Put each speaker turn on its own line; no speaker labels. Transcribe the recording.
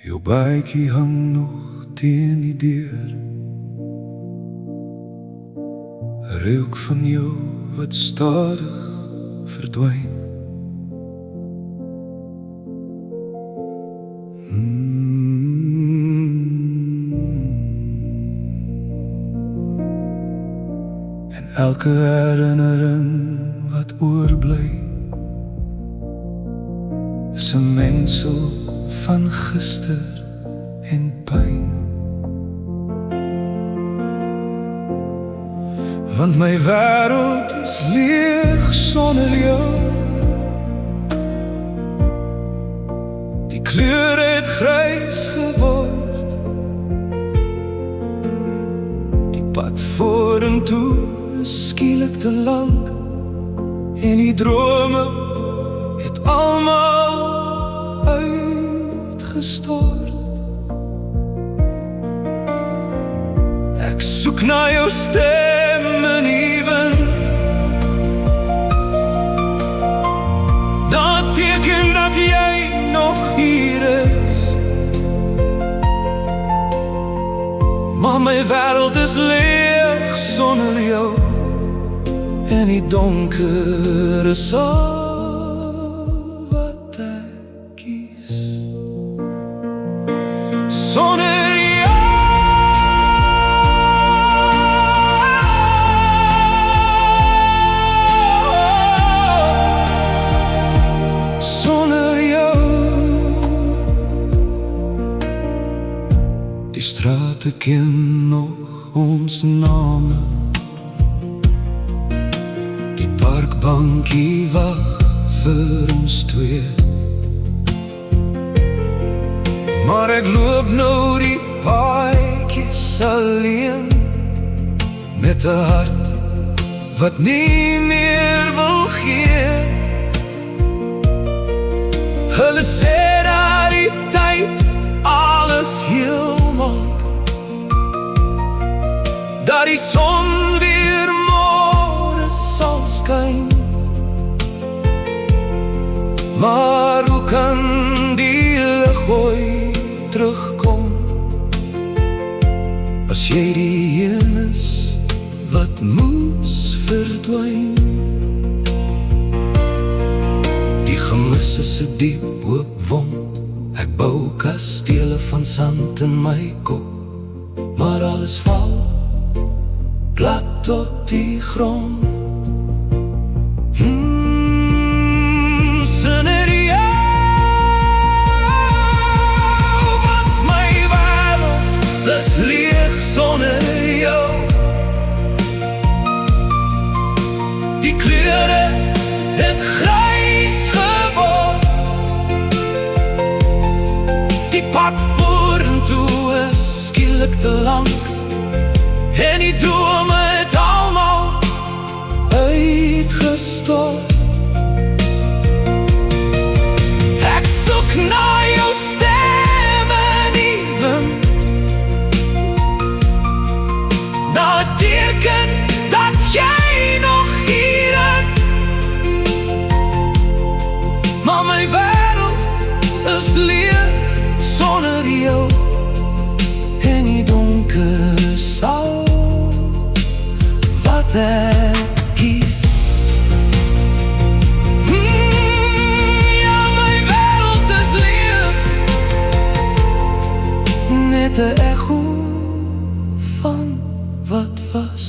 Jou baadjie hang nog teen die deur, 'n reuk van jou wat stadig verdwyn. En elke herinnering wat oorbly is 'n mengsel van gister en pyn. Want my wêreld is leeg sonder jou. Die kleure het grys geword. Die pad vorentoe is skielik te lank. En die drome het almal uitgestort. Ek soek na jou stem in die wind. Dat teken dat jy nog hier is. Maar my wêreld is leeg sonder jou. En die donker is al wat ek kies. Sonder jou, sonder jou. Die strate ken nog ons name. Die parkbankie wag vir ons twee. Maar ek loop nou die paadjies alleen, met 'n hart wat nie meer wil gee. Hulle sê dat die tyd alles heel maak, dat die son weer môre sal skyn. Maar hoe kan die lig ooit terugkom, as jy die een is wat moes verdwyn? Die gemis is 'n diep oop wond. Ek bou kastele van sand in my kop, maar alles val plat tot die grond. Sonder jou, want my wêreld is leeg sonder jou. Die kleure het grys geword. Die pad vorentoe is skielik te lank. En die drome het almal uitgestort. Ek soek na jou stem in die wind. Na 'n teken dat jy nog hier is. Maar my wêreld is leeg sonder jou. En die donker is al wat ek kies. Ja, my wêreld is leeg, net 'n echo van wat was.